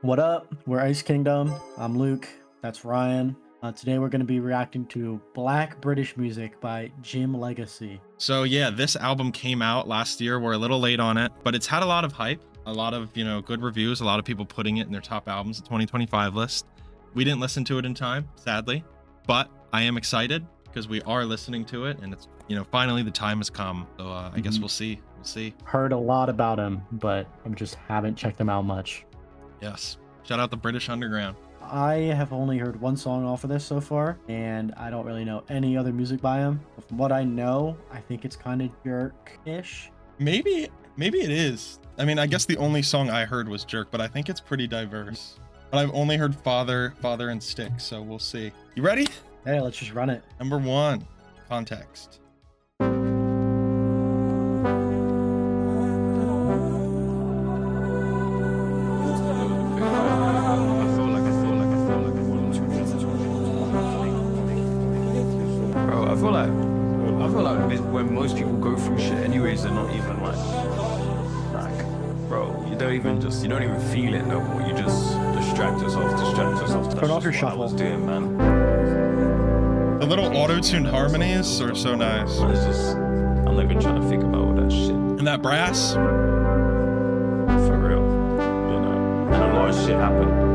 What up? We're Ice Kingdom. I'm Luke. That's Ryan. Today we're going to be reacting to Black British Music by Jim Legxacy. So yeah, this album came out last year. We're a little late on it, but it's had a lot of hype, a lot of, good reviews, a lot of people putting it in their top albums, the 2025 list. We didn't listen to it in time, sadly, but I am excited because we are listening to it, and it's, finally the time has come. So I guess we'll see. We'll see. Heard a lot about him, but I just haven't checked him out much. Yes. Shout out the British Underground. I have only heard one song off of this so far, and I don't really know any other music by him. But from what I know, I think it's kind of jerk-ish. Maybe it is. I mean, I guess the only song I heard was Jerk, but I think it's pretty diverse. But I've only heard Father, and Stick, so we'll see. You ready? Hey, let's just run it. Number 1, context. I feel like when most people go through shit anyways, they're not even like, bro, you don't even feel it no more. You just distract yourself. Turn off your shuffle. I was doing, man. The little auto-tuned harmonies are so nice. I'm not even trying to think about all that shit. And that brass. For real, and a lot of shit happened.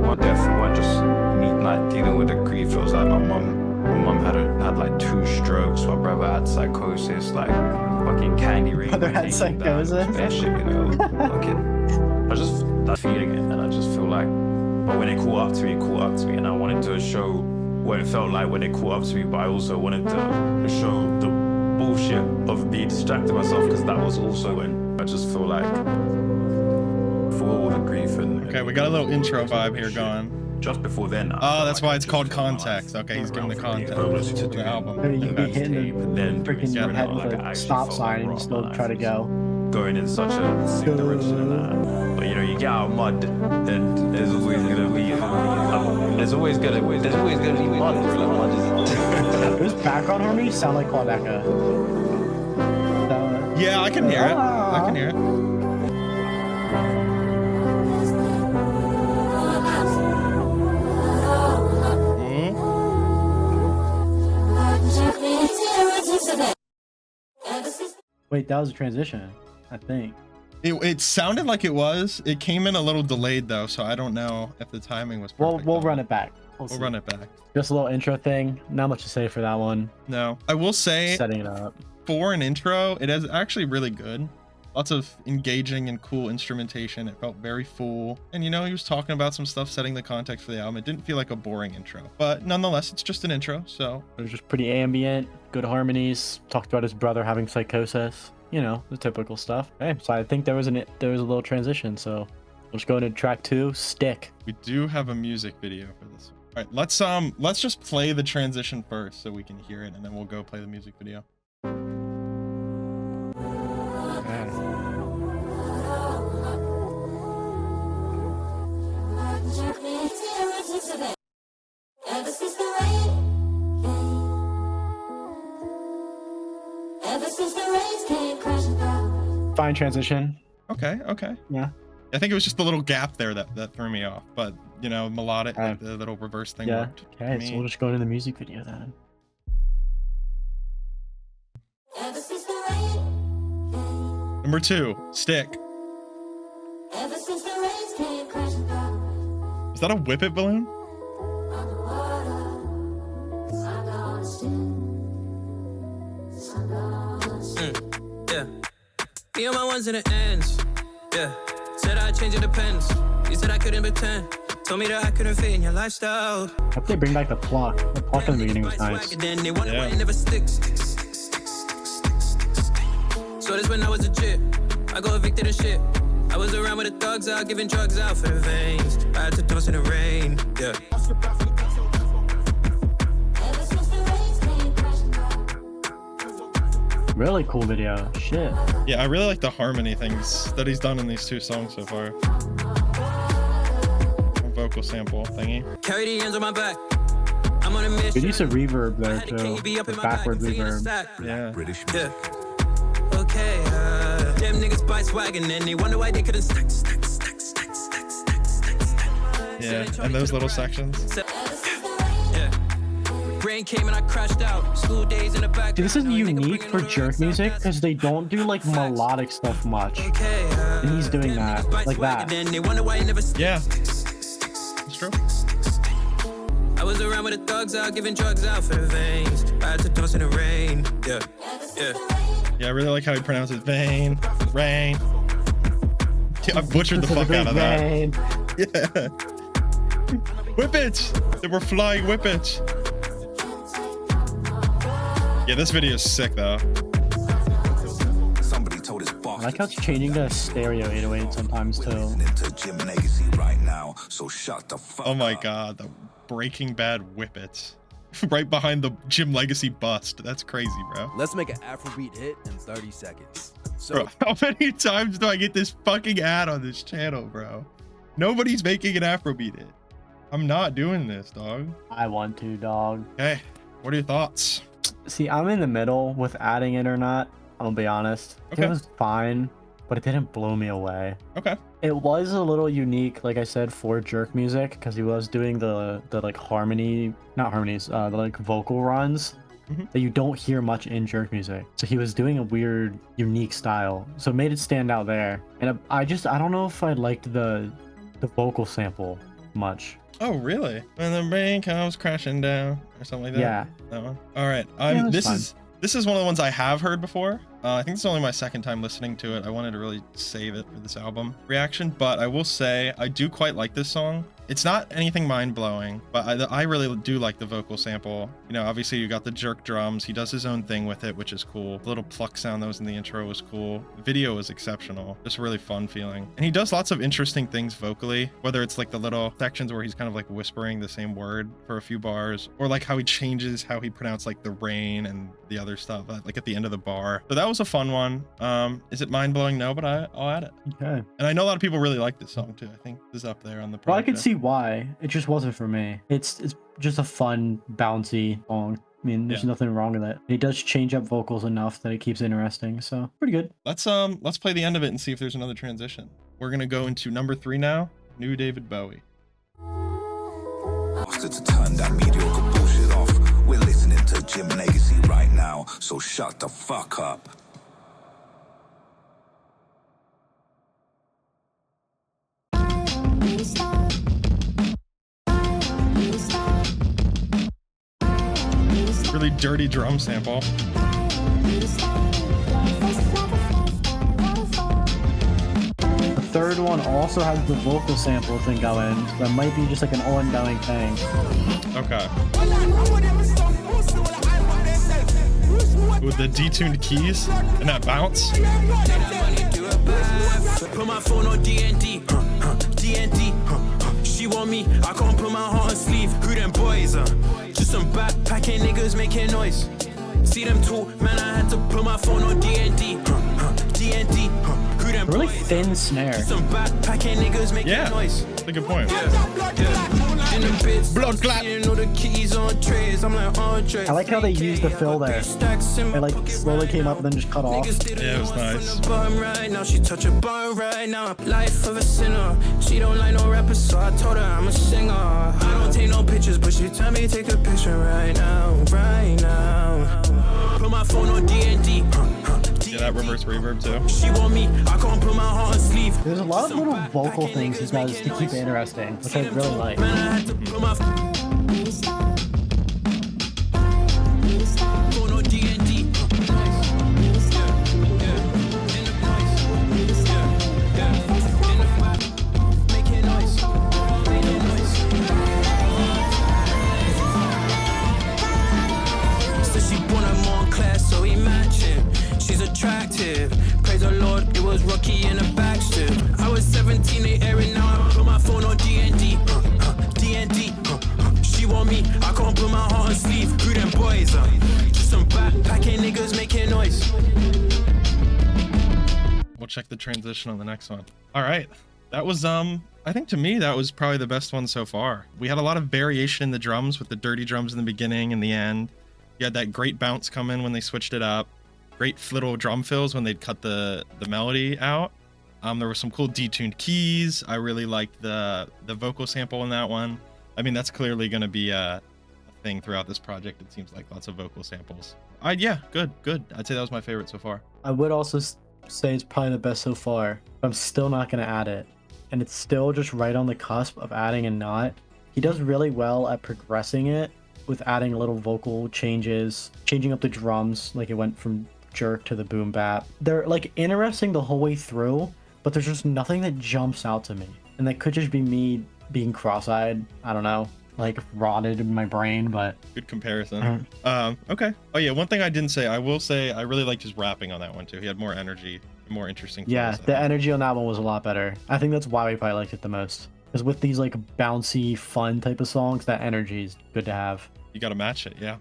One death, one just me like dealing with the grief. It was like my mum had like 2 strokes. My brother had psychosis, like fucking candy rain. Brother had psychosis. That shit, fucking. I just that feeling it, and I just feel like. But when they caught up to me, and I wanted to show what it felt like when they caught up to me. But I also wanted to show the bullshit of me distracting myself, because that was also when I just feel like for all the grief and. Okay, we got a little intro vibe here going. Just before then. Oh, that's why it's called context. Okay, he's giving the context to the album. I mean, you be hitting the freaking yeah, head with a stop sign and you still try to go. Going in such a sick direction and that. But you get out of mud, then there's always gonna be mud, bro. Like mud Those background harmonies sound like Quadeca. Yeah, I can hear it. I can hear it. Wait, that was a transition, I think. It sounded like it was. It came in a little delayed though, so I don't know if the timing was perfect. We'll run it back. We'll run it back. Just a little intro thing. Not much to say for that one. No, I will say, setting it up for an intro, it is actually really good. Lots of engaging and cool instrumentation. It felt very full. And he was talking about some stuff, setting the context for the album. It didn't feel like a boring intro, but nonetheless, it's just an intro. So it was just pretty ambient, good harmonies. Talked about his brother having psychosis. The typical stuff. Okay, so I think there was a little transition. So we'll just go into track 2, Stick. We do have a music video for this one. All right, let's just play the transition first so we can hear it, and then we'll go play the music video. Fine transition. Okay. Yeah. I think it was just the little gap there that threw me off, but melodic, like the little reverse thing worked. Okay, so we'll just go into the music video then. Number 2, Stick. Is that a Whippet balloon? Yeah. Me and my ones in the ends. Yeah. Said I'd change, it depends. You said I couldn't pretend. Told me that I couldn't fit in your lifestyle. I hope they bring back the pluck. The pluck in the beginning was nice. Yeah. Never sticks. So this when I was a chip. I got evicted and shit. I was around with the thugs out, giving drugs out for the veins. I had to toss in the rain. Yeah. Really cool video. Shit. Yeah, I really like the harmony things that he's done in these 2 songs so far. A vocal sample thingy. Carry the ends on my back. I'm on a mission. Good use of reverb there too. The backward reverb. Yeah. British music. Okay, them niggas buy swag and then they wonder why they couldn't stack. Yeah, and those little sections. Rain came and I crashed out. School days in the back. This is unique for jerk music because they don't do like melodic stuff much. And he's doing that, like that. Yeah, it's true. I was around with the thugs out, giving drugs out for the veins. I had to toss in the rain. Yeah, yeah. Yeah, I really like how he pronounces vein, rain. Yeah, I butchered the fuck out of that. Rain. Yeah. Whippets! They were flying whippets. Yeah, this video is sick though. Somebody told his boss. I like how it's changing to stereo 808 sometimes too. To Jim Legxacy right now, so shut the fuck Oh my up. god, the Breaking Bad whippets. Right behind the Jim Legxacy bust. That's crazy, bro. Let's make an Afrobeat hit in 30 seconds. So, Bro, how many times do I get this fucking ad on this channel, bro? Nobody's making an Afrobeat hit. I'm not doing this, dog. I want to, dog. Okay, what are your thoughts? See, I'm in the middle with adding it or not. I'm gonna be honest. Okay. It was fine, but it didn't blow me away. Okay. It was a little unique, like I said, for jerk music because he was doing the like harmony, not harmonies, the like vocal runs that you don't hear much in jerk music. So he was doing a weird, unique style. So it made it stand out there. And I don't know if I liked the vocal sample much. Oh, really? When the rain comes crashing down or something like that? Yeah. That one? All right. Yeah, This fine. this is one of the ones I have heard before. I think this is only my second time listening to it. I wanted to really save it for this album reaction, but I will say I do quite like this song. It's not anything mind-blowing, but I really do like the vocal sample. You know, obviously you got the jerk drums. He does his own thing with it, which is cool. The little pluck sound that was in the intro was cool. The video was exceptional. Just a really fun feeling. And he does lots of interesting things vocally, whether it's like the little sections where he's kind of like whispering the same word for a few bars, or like how he changes how he pronounced like the rain and the other stuff, like at the end of the bar. So that was a fun one. Is it mind-blowing? No, but I'll add it. Okay. And I know a lot of people really like this song too. I think this is up there on the project. Well, I could see why. It just wasn't for me. It's just a fun, bouncy song. I mean, there's Yeah. nothing wrong with it. He does change up vocals enough that it keeps it interesting. So pretty good. Let's play the end of it and see if there's another transition. We're gonna go into number 3 now. New David Bowie. To turn that mediocre bullshit off. We're listening to Jim Legxacy right now, so shut the fuck up. Really dirty drum sample. The third one also has the vocal sample thing going. So that might be just like an ongoing thing. Okay. With the detuned keys and that bounce. Put my phone on D&D, D&D. She want me, I can't put my heart on sleeve. Who them boys? Just some backpacking niggas making noise. See them too, man. I had to put my phone on D&D, D&D. Who them Really boys? thin snare. Just some backpacking niggas making Yeah, noise. that's a good point. In the bits, Blood clap. seeing all the keys on trays. I'm like, Andre. I like how they used the fill there. It like slowly came up and then just cut off. Yeah, it was nice. Right now, she touch a button right now. Life of a sinner. She don't like no rapper, so I told her I'm a singer. I don't take no pictures, but she tell me take a picture right now, right now. Put my phone on D&D. Yeah, that reverse reverb too. She want me, I can't put my heart on sleeve. There's a lot of little vocal things he does to keep it interesting, which I really like. Man, I had to put my phone on D&D. Making noise. So she wanted more class, so we matching. She's attractive. Praise the Lord, it was Rocky in the backstrip. I was 17, they airing now. I put my phone on D&D. D&D. She want me, I can't put my heart on sleeve. Who them boys? Just some backpacking niggas making noise. We'll check the transition on the next one. All right. That was, I think to me, that was probably the best one so far. We had a lot of variation in the drums with the dirty drums in the beginning and the end. You had that great bounce come in when they switched it up. Great little drum fills when they'd cut the melody out. There was some cool detuned keys. I really liked the vocal sample in that one. I mean, that's clearly going to be a thing throughout this project. It seems like lots of vocal samples. Yeah, good. I'd say that was my favorite so far. I would also say it's probably the best so far, but I'm still not going to add it. And it's still just right on the cusp of adding and not. He does really well at progressing it with adding little vocal changes, changing up the drums, like it went from jerk to the boom bap. They're like interesting the whole way through, but there's just nothing that jumps out to me. And that could just be me being cross-eyed. I don't know, like rotted in my brain, but good comparison. Okay. Oh yeah, one thing I didn't say, I will say I really liked his rapping on that one too. He had more energy, more interesting flows, yeah, the energy on that one was a lot better. I think that's why we probably liked it the most, because with these like bouncy fun type of songs, that energy is good to have. You gotta match it. Yeah.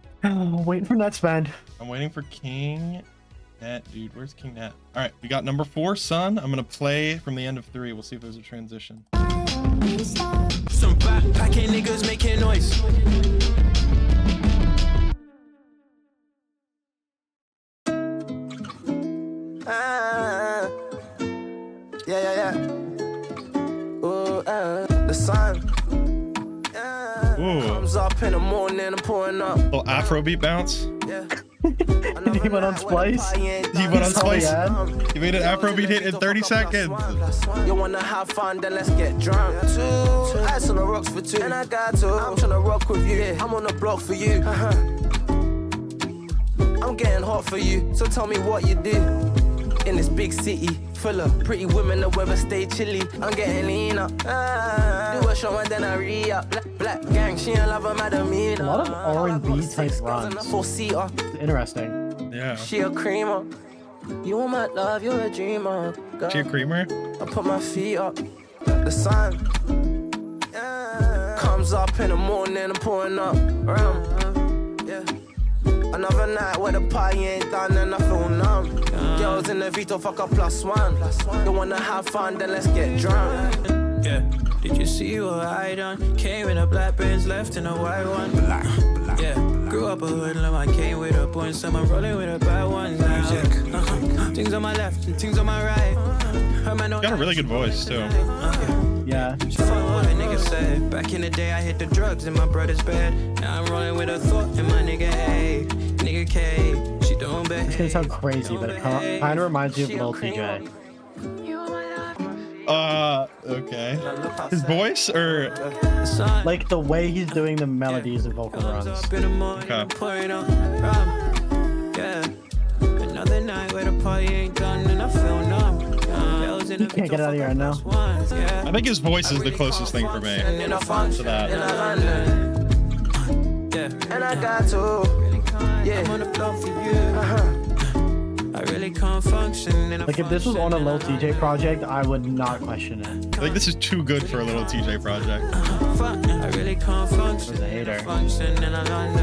Waiting for next band. I'm waiting for King Net, dude. Where's King Net? All right, we got number 4, Sun. I'm gonna play from the end of 3. We'll see if there's a transition. Some backpacking niggas making noise. Yeah. Ooh, the sun comes up in the morning, I'm pouring up. Little Afrobeat bounce. Yeah. He went on Splice. He went on Splice. Yeah. He made an Afrobeat hit in 30 seconds. You wanna have fun, then let's get drunk. Two ice on the rocks for 2, and I got to. I'm tryna rock with you. I'm on the block for you. I'm getting hot for you, so tell me what you do. In this big city, full of pretty women, the weather stay chilly. I'm getting lean up. Do a show and then I re-up. Black gang, she ain't love a madam either. A lot of R&B type runs. Four-seater. Interesting. Yeah. She a creamer. You want my love, you're a dreamer. Girl, She a creamer? I put my feet up. The sun comes up in the morning, I'm pouring up. Yeah. Another night where the party ain't done and I feel numb. Girls in the Vito, fuck a +1. You wanna have fun, then let's get drunk. Yeah. Did you see what I done? Came in a black Benz, left in a white one. Yeah. Grew up a hoodlum, I came with a point, someone rolling with a bad one. Things on my left and things on my right. Got a really good voice too. Yeah. Fuck what a nigga said. Back in the day, I hit the drugs in my brother's bed. Now I'm rolling with a thought in my nigga A. Nigga K. She don't behave. It's gonna sound crazy, but it kind of reminds me of Lil TJ. Okay. His voice or like the way he's doing the melodies and vocal runs. okay. Yeah. Another night where the party ain't done and I feel numb. You can't get out of here right now. I think his voice is the closest thing for me to that. And I got to. Yeah. I'm on the block for you. I really can't function. Like if this was on a Lil TJ project, I would not question it. I think this is too good for a little TJ project. I really can't function. He's a hater. Function in London.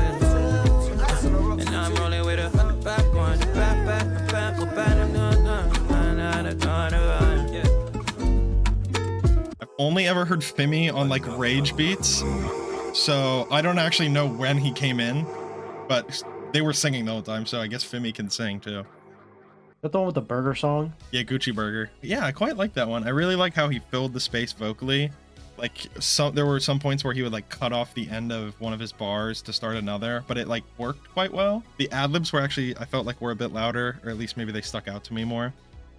And I'm rolling with a back one. I've only ever heard Fimi on like rage beats, so I don't actually know when he came in, but they were singing the whole time, so I guess Fimi can sing too. That the one with the burger song? Yeah, Gucci Burger. Yeah, I quite like that one. I really like how he filled the space vocally. Like there were some points where he would like cut off the end of one of his bars to start another, but it like worked quite well. The ad-libs were actually, I felt like were a bit louder, or at least maybe they stuck out to me more.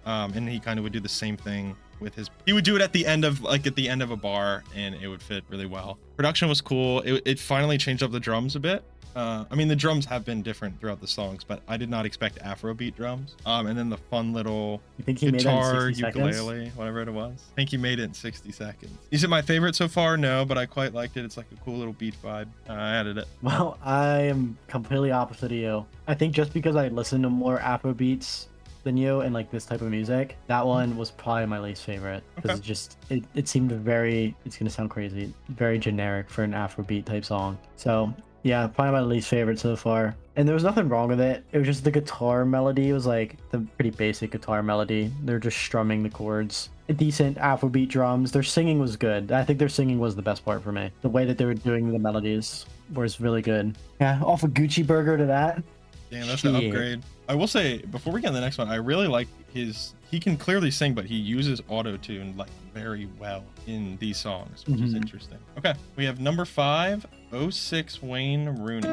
And he kind of would do the same thing with his, he would do it at the end of a bar and it would fit really well. Production was cool. It finally changed up the drums a bit. I mean, the drums have been different throughout the songs, but I did not expect Afrobeat drums. And then the fun little guitar, ukulele, whatever it was. I think he made it in 60 seconds. Is it my favorite so far? No, but I quite liked it. It's like a cool little beat vibe. I added it. Well, I am completely opposite of you. I think just because I listen to more Afrobeats than you and like this type of music, that one was probably my least favorite because it seemed very, it's gonna sound crazy, very generic for an Afrobeat type song. So yeah, probably my least favorite so far. And there was nothing wrong with it. It was just the guitar melody. It was like the pretty basic guitar melody. They're just strumming the chords. Decent Afrobeat drums. Their singing was good. I think their singing was the best part for me. The way that they were doing the melodies was really good. Yeah, off a Gucci Burger to that. Damn, that's an upgrade. I will say, before we get to the next one, I really like he he can clearly sing, but he uses auto-tune like very well in these songs, which is interesting. Okay, we have number 5, 06 Wayne Rooney.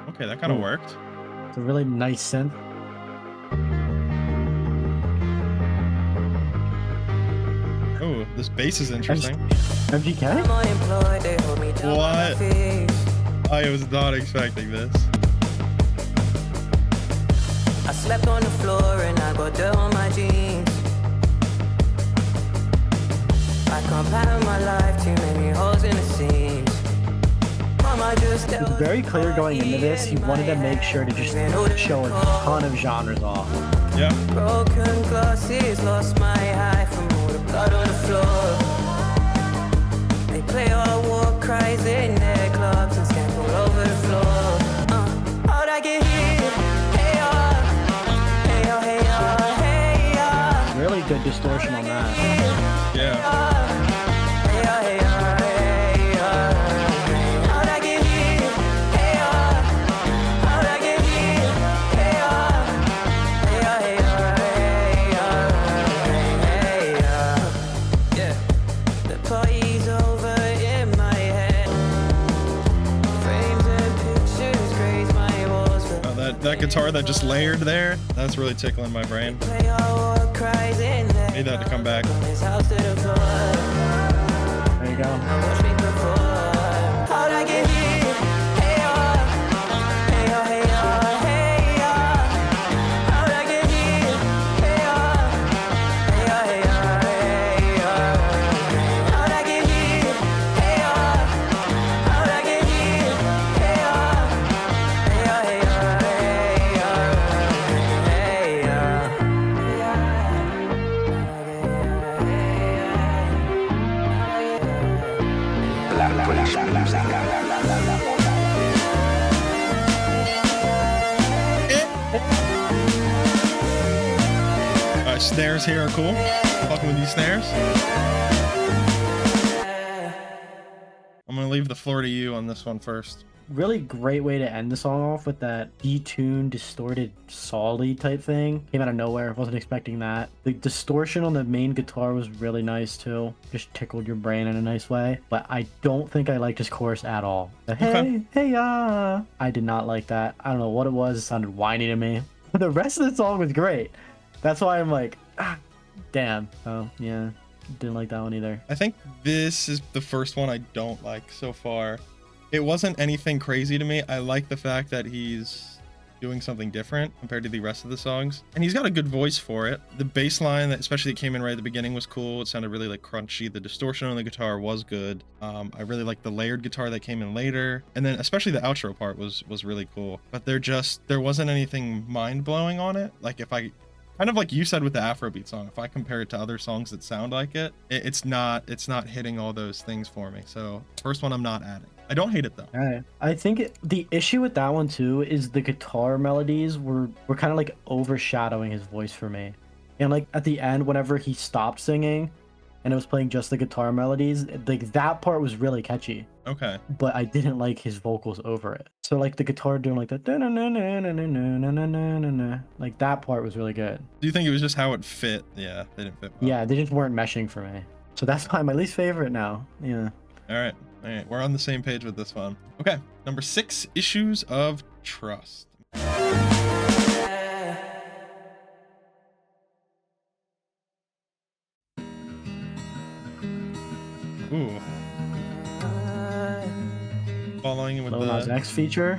Okay, that kind of worked. It's a really nice synth. Oh, this bass is interesting. MGK? What? I was not expecting this. I slept on the floor and I got dirt on my jeans. I can't pattern my life, too many holes in the seams. Mama just It's very clear going into this, he wanted to make sure to just show a ton of genres off. Yeah. broken glasses, lost my eye from all the blood on the floor. They play all war cries in their clubs and stamp all over the floor. How'd I get here? Hey, hey, hey, hey, Really good distortion on that. Yeah. That guitar that just layered there, that's really tickling my brain. Need that to come back. There you go. Snares here are cool. Fucking with these snares. I'm gonna leave the floor to you on this one first. Really great way to end the song off with that detuned, distorted, solly type thing. Came out of nowhere. Wasn't expecting that. The distortion on the main guitar was really nice too. Just tickled your brain in a nice way. But I don't think I liked his chorus at all. The, hey, hey, I did not like that. I don't know what it was. It sounded whiny to me. But the rest of the song was great. That's why I'm like, damn. Oh, yeah. Didn't like that one either. I think this is the first one I don't like so far. It wasn't anything crazy to me. I like the fact that he's doing something different compared to the rest of the songs. And he's got a good voice for it. The bass line that especially came in right at the beginning was cool. It sounded really like crunchy. The distortion on the guitar was good. I really liked the layered guitar that came in later. And then especially the outro part was really cool. But there wasn't anything mind-blowing on it. Like if I kind of like you said with the Afrobeat song, if I compare it to other songs that sound like it, it's not hitting all those things for me. So first one I'm not adding. I don't hate it though. I think the issue with that one too is the guitar melodies were kind of like overshadowing his voice for me. And like at the end, whenever he stopped singing and it was playing just the guitar melodies, like that part was really catchy. Okay. But I didn't like his vocals over it. So like the guitar doing like that, like that part was really good. Do you think it was just how it fit? Yeah, they didn't fit well. Yeah, they just weren't meshing for me. So that's why my least favorite now. Yeah. All right. We're on the same page with this one. Okay. Number 6, Issues of Trust. Ooh. Following with Lil Nas the X feature.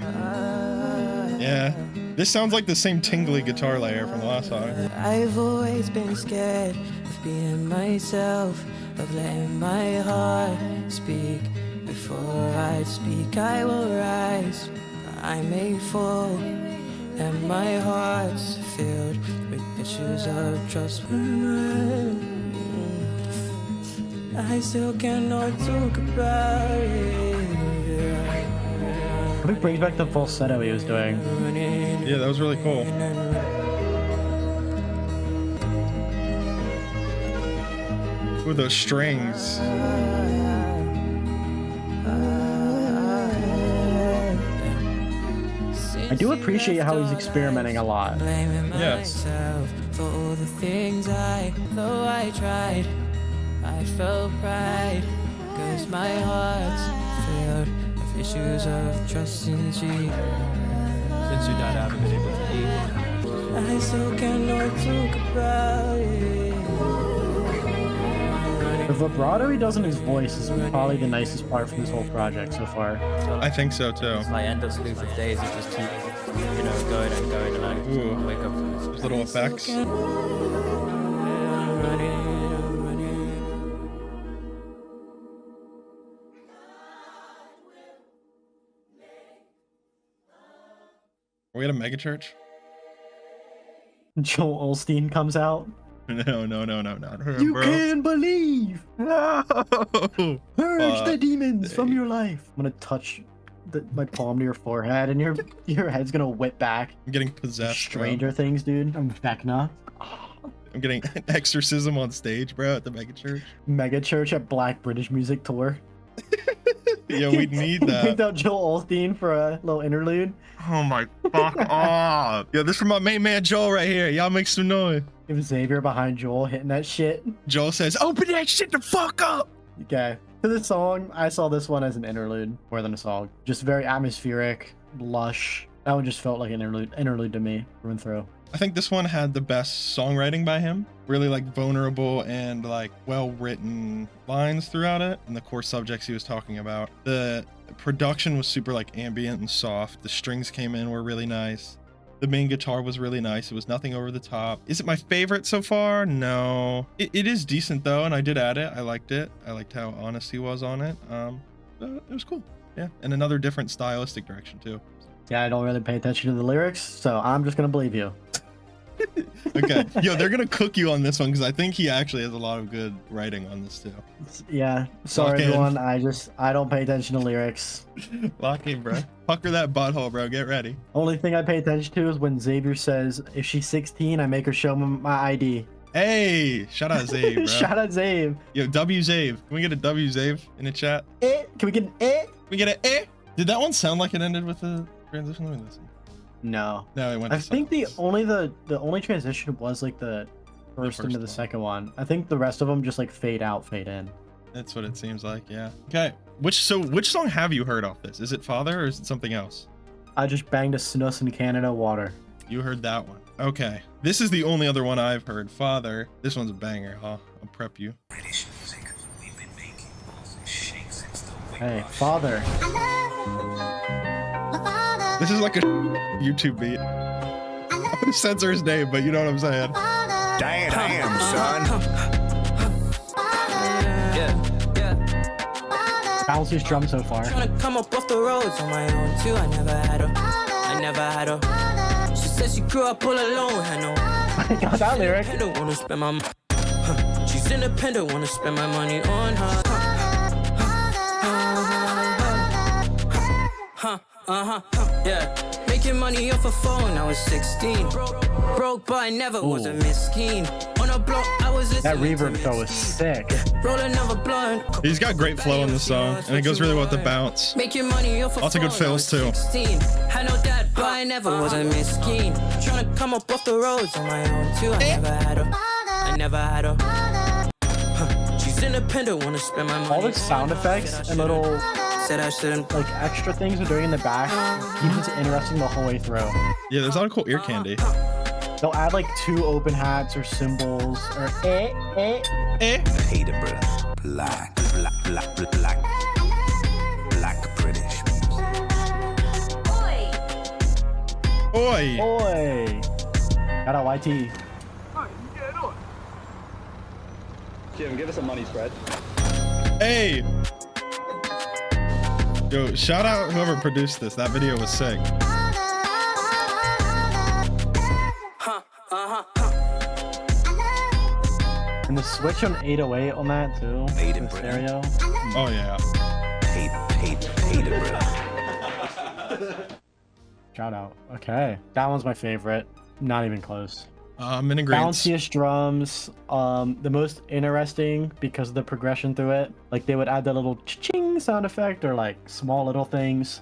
Yeah. This sounds like the same tingly guitar layer from the last song. I've always been scared of being myself, of letting my heart speak. Before I speak, I will rise. I may fall, and my heart's filled with issues of trust. I still cannot talk about it. I think it brings back the falsetto he was doing. Yeah, that was really cool. With those strings. I do appreciate how he's experimenting a lot. Yes. For all the things though I tried, I felt pride, cause my heart's failed with issues of trust since you Since you died, I haven't been able to eat. I still cannot talk about it. The vibrato he does in his voice is probably the nicest part from this whole project so far. I think so too. It's like endless loop of days. You just keep, you know, going and going, and I Ooh. wake up to There's little effects. Are we at a mega church? Joel Osteen comes out. No, not her, You bro. can believe! No! Purge the Fuck. demons from your life. I'm gonna touch my palm to your forehead and your head's gonna whip back. I'm getting possessed, bro. Stranger Things, dude. I'm back now. I'm getting an exorcism on stage, bro, at the mega church. Mega church at Black British Music Tour. Yeah, we need He that. picked out Joel Osteen for a little interlude. Oh my fuck off. Yo, this is from my main man Joel right here. Y'all make some noise. Give Xavier behind Joel hitting that shit. Joel says, open that shit the fuck up. Okay. To this song, I saw this one as an interlude more than a song. Just very atmospheric, lush. That one just felt like an interlude to me through and through. I think this one had the best songwriting by him. Really like vulnerable and like well-written lines throughout it and the core subjects he was talking about. The production was super like ambient and soft. The strings came in were really nice. The main guitar was really nice. It was nothing over the top. Is it my favorite so far? No. It is decent though, and I did add it. I liked it. I liked how honest he was on it. It was cool. Yeah, and another different stylistic direction too. Yeah, I don't really pay attention to the lyrics, so I'm just gonna believe you. Okay. Yo, they're gonna cook you on this one because I think he actually has a lot of good writing on this too. Yeah, sorry Lock in. everyone. I don't pay attention to lyrics. Lock in, bro. Pucker that butthole, bro. Get ready. Only thing I pay attention to is when Xavier says, if she's 16, I make her show my ID. Hey, shout out Zave, bro. Shout out Zave. Yo, W Zave. Can we get a W Zave in the chat? Can we get an Can we get a eh? Did that one sound like it ended with a transition? Let me listen. No. No, it went I to think the silence. only transition was like the first into the one. second one. I think the rest of them just like fade out, fade in. That's what it seems like, yeah. Okay. Which song have you heard off this? Is it Father or is it something else? I just banged a snus in Canada water. You heard that one. Okay. This is the only other one I've heard. Father. This one's a banger, huh? I'll prep you. Hey, father. This is like a YouTube beat. I'm gonna censor his name, but you know what I'm saying. Damn, son. Bounce his drum so far. Tryna come up off the roads on my own too. I never had her. She said she grew up all alone. I know. I got that lyric. Independent, wanna spend my. She's independent, wanna spend my money on her. Yeah. Making money off a phone, I was 16. Broke, but I never was a miskin. On a block, I was That listening to reverb though is Mesquite. sick. Roll another blunt. He's got great flow in the song, and it goes really well with the bounce. Making money off a Lots of good phone, I was fills, too. 16. Had no dad, but I never was a miskin. Tryna come up off the roads on my own too. I never had her. She's independent, wanna spend my money. All the sound effects and little Said I shouldn't. like extra things they're doing in the back keeps it interesting the whole way through. Yeah, there's a lot of cool ear candy. They'll add like 2 open hats or cymbals or Eh? Hater, brother. Black British. Oi! Oi! Got a YT. Jim, give us a money spread. Hey! Yo, shout out whoever produced this. That video was sick. And the switch on 808 on that too. Made in The Britain. stereo. Oh yeah. Hater, brother. Shout out. Okay. That one's my favorite. Not even close. Mini greens. Bounciest drums. The most interesting because of the progression through it. Like they would add that little ching sound effect or like small little things.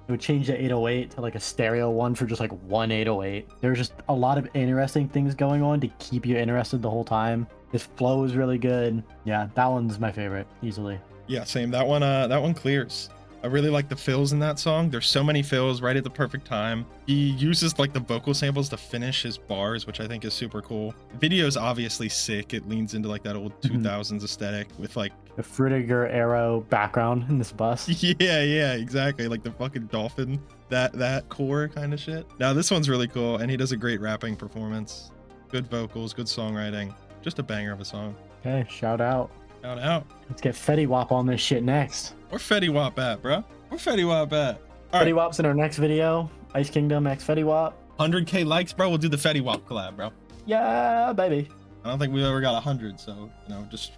It would change the 808 to like a stereo one for just like one 808. There's just a lot of interesting things going on to keep you interested the whole time. His flow is really good. Yeah, that one's my favorite, easily. Yeah, same. That one clears. I really like the fills in that song. There's so many fills right at the perfect time. He uses like the vocal samples to finish his bars, which I think is super cool. Video's obviously sick. It leans into like that old 2000s aesthetic with like the Frutiger Arrow background in this bus. Yeah, exactly. Like the fucking dolphin, that core kind of shit. Now this one's really cool, and he does a great rapping performance. Good vocals, good songwriting. Just a banger of a song. Okay, shout out. Shout out. Let's get Fetty Wap on this shit next. Where Fetty Wap at, bro? Where Fetty Wap at? All Fetty right. Wap's in our next video. Ice Kingdom X Fetty Wap. 100K likes, bro. We'll do the Fetty Wap collab, bro. Yeah, baby. I don't think we've ever got 100, so, you know, just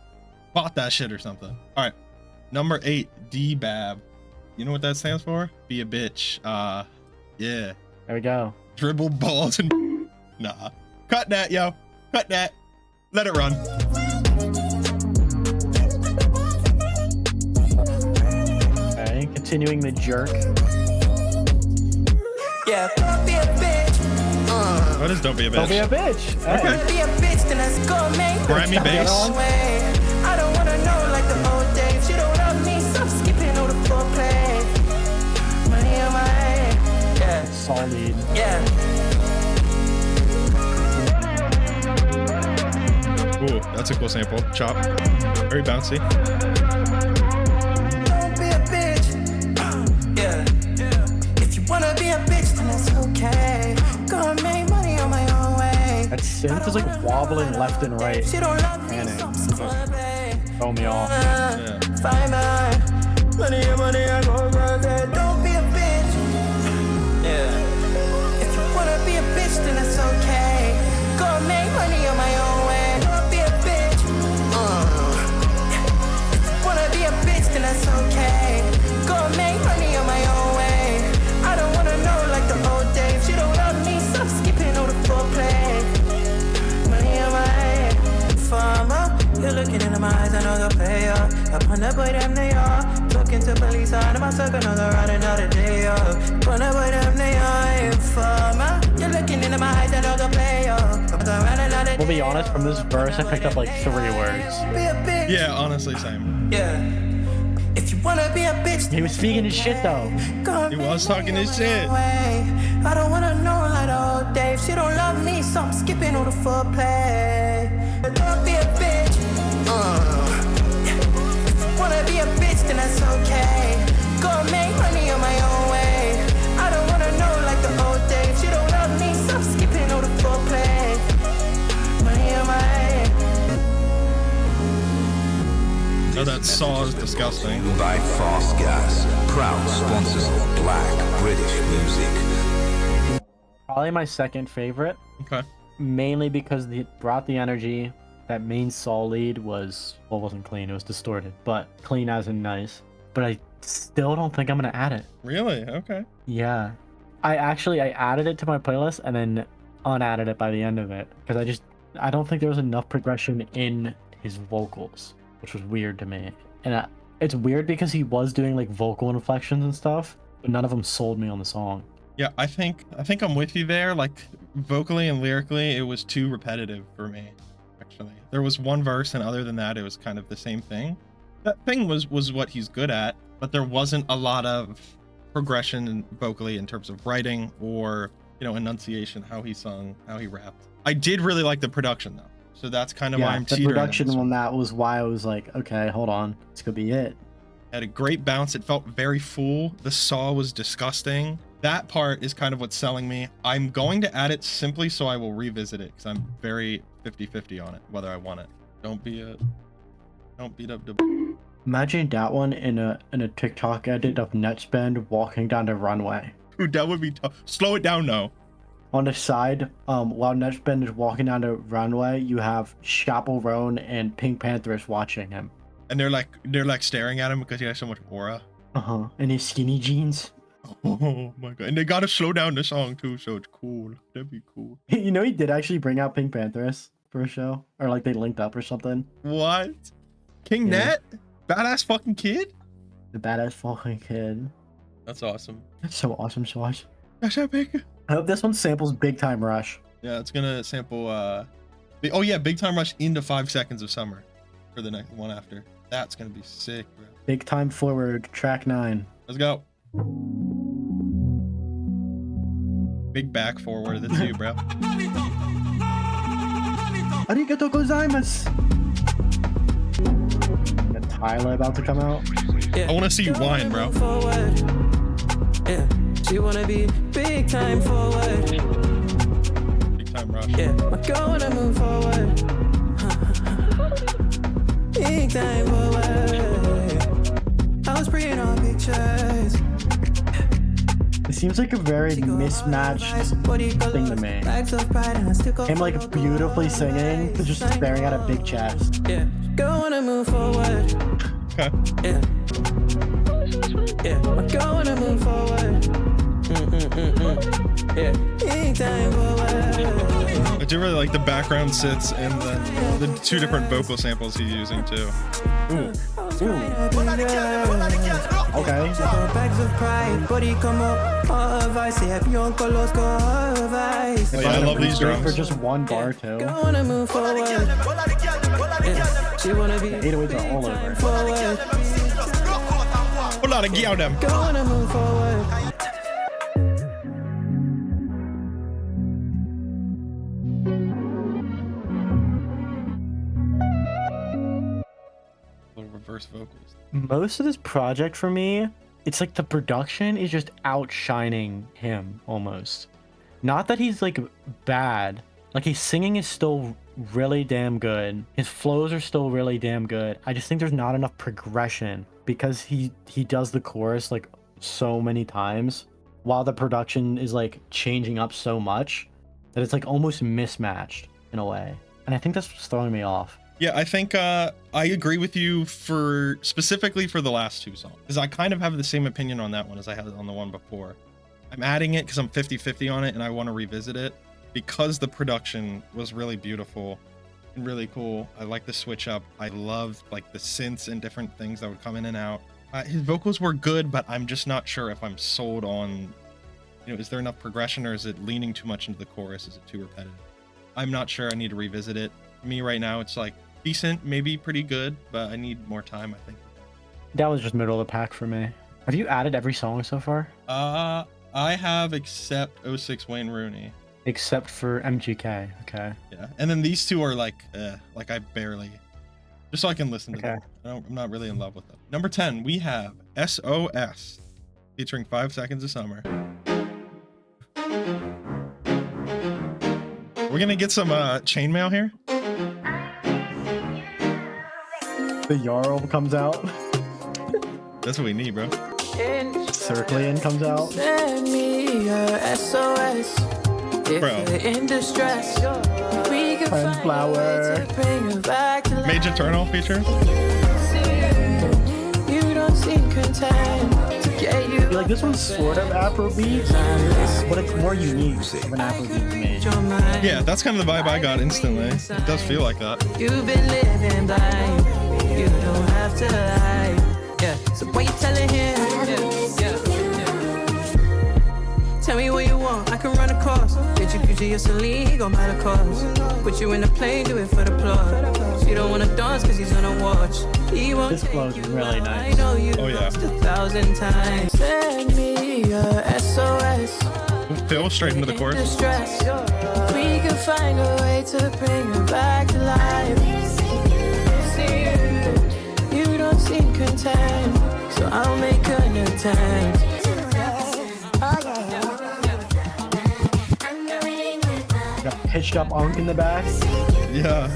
bought that shit or something. All right. Number 8, d.b.a.b. You know what that stands for? Be a bitch. Yeah. There we go. Dribble balls and... Nah. Cut that, yo. Cut that. Let it run. Okay, continuing the jerk. Yeah, don't be a bitch. What is don't be a bitch? Don't be a bitch. Hey. Okay. Be a bitch, then let's go, man. Grammy bass. I don't wanna know like the old days. You don't love me, so I'm skipping all the foreplay. Money on my head. Yeah. Solid. Yeah. Ooh, that's a cool sample. Chop. Very bouncy. Don't be a bitch. Yeah. If you wanna be a bitch, then that's okay. Gonna make money on my own way. That synth is like wobbling left and right. She don't love me, Panic. so I'm scrubbing. Throw me off. Yeah. Find mine. Money, I go crazy. Don't be a bitch. Yeah. If you wanna be a bitch, then that's okay. Gonna make money on my own way. Don't be a bitch. If you wanna be a bitch, then that's okay. Gonna make money on my own way. I don't wanna know like the old days. You don't love me, so I'm skipping all the foreplay. Money on my head. Farmer, you're looking into my eyes, I know the player. Upon the boy, them they are. Talking to police, I know my circle, know they're running out of day. Upon the boy, them they are. Farmer, you're looking into my eyes, I know the player. We'll be honest, from this verse, I picked up like 3 words. Yeah, honestly, same. Yeah. If you wanna be a bitch, He was speaking his shit though. He was talking his shit. I don't wanna know like the old days. She don't love me, so I'm skipping all the foreplay. Don't be a bitch. If you wanna be a bitch, then that's okay. Go make money on my own way. I don't wanna know like the old days. She don't love me, so I'm skipping all the foreplay. Money on my head. No, that saw is disgusting. By Fast Gas, proud sponsors of black British music. Probably my second favorite, Okay. mainly because it brought the energy. That main Saul lead was, well, it wasn't clean, it was distorted, but clean as in nice. But I still don't think I'm gonna add it. Really? Okay. Yeah. I added it to my playlist and then unadded it by the end of it because I don't think there was enough progression in his vocals, which was weird to me. And it's weird because he was doing like vocal inflections and stuff, but none of them sold me on the song. Yeah, I think I'm with you there. Like vocally and lyrically, it was too repetitive for me. Actually, there was one verse, and other than that, it was kind of the same thing. That thing was what he's good at, but there wasn't a lot of progression vocally in terms of writing or, you know, enunciation, how he sung, how he rapped. I did really like the production though, so that's kind of why I'm the teetering production on on that was why I was like, okay, hold on, this could be it. Had a great bounce. It felt very full. The saw was disgusting. That part is kind of what's selling me. I'm going to add it simply so I will revisit it because I'm very 50-50 on it, whether I want it. Don't beat up the... Imagine that one in a TikTok edit of Netspend walking down the runway. Dude, that would be tough. Slow it down now. On the side, while Netspend is walking down the runway, you have Chaperone and Pink Panthers watching him. And they're like staring at him because he has so much aura. And his skinny jeans. Oh my god. And they gotta slow down the song too, so it's cool. That'd be cool. You know, he did actually bring out Pink Panthers for a show, or like they linked up or something. What? King Yeah. Nat? Badass fucking kid? The badass fucking kid. That's awesome. That's so awesome, Swatch. That's epic. I hope this one samples Big Time Rush. Yeah, it's gonna sample oh yeah, Big Time Rush into 5 Seconds of Summer for the next one after. That's gonna be sick, bro. Big Time Forward, track 9. Let's go. Big back forward, that's you, bro. Arigato gozaimasu. Got Tyler about to come out. I want to see you whine, bro. Yeah, she wanna be big time forward. Big Time Rush. Yeah, my girl wanna move forward. Big time forward. I was praying on pictures. It seems like a very mismatched thing to me. Him like beautifully singing, but just staring at a big chest. Yeah, girl wanna move forward. Okay. Yeah. Yeah, my girl wanna move forward. Yeah, big time forward. I do really like the background sits and the 2 different vocal samples he's using too. Ooh. Okay. Bags of pride, body come up, advice. Happy uncle, let's go advice. Oh, yeah, I love these drums. For just one bar too. Girl wanna move forward. Yeah, she wanna be 808s are all over. forward. Whole lot of gear them. Girl wanna move forward. Little reverse vocals. Most of this project for me, it's like the production is just outshining him almost. Not that he's like bad. Like his singing is still really damn good. His flows are still really damn good. I just think there's not enough progression because he does the chorus like so many times while the production is like changing up so much that it's like almost mismatched in a way. And I think that's what's throwing me off. Yeah, I think I agree with you for specifically for the last 2 songs, because I kind of have the same opinion on that one as I had on the one before. I'm adding it because I'm 50-50 on it and I want to revisit it because the production was really beautiful and really cool. I like the switch up. I loved like the synths and different things that would come in and out. His vocals were good, but I'm just not sure if I'm sold on, you know, is there enough progression or is it leaning too much into the chorus? Is it too repetitive? I'm not sure. I need to revisit it. For me right now, it's like decent, maybe pretty good, but I need more time, I think. That was just middle of the pack for me. Have you added every song so far? I have except 06 Wayne Rooney. Except for MGK, okay. Yeah, and then these 2 are like I barely, just so I can listen to Okay. them. I'm not really in love with them. Number 10, we have SOS, featuring 5 Seconds of Summer. We're gonna get some chainmail here. The Jarl comes out. That's what we need, bro. Circlian comes out. Send me a SOS. If Bro. you're in distress, we can Friend find flower. a way to bring you back to life. Major Eternal feature. You don't seem content to get you. I feel like this one's sort of Afrobeat, but it's more unique of an Afrobeat to me. Your mind. Yeah, that's kind of the vibe I got instantly. It does feel like that. You've been living blind. You don't have to lie. Yeah. So what you telling him? Tell me what you want, I can run across. Get you Gucci or Celine, go matter cost. Put you in the plane, do it for the plot. She don't wanna dance cause he's gonna watch. He won't This take flow's you really out. nice. I know you Oh, yeah. lost 1,000 times. Send me a SOS. Phil straight into the chorus. Distress. We can find a way to bring you back to life. You don't seem content, so I'll make an attempt. Got pitched up unk in the back. Yeah,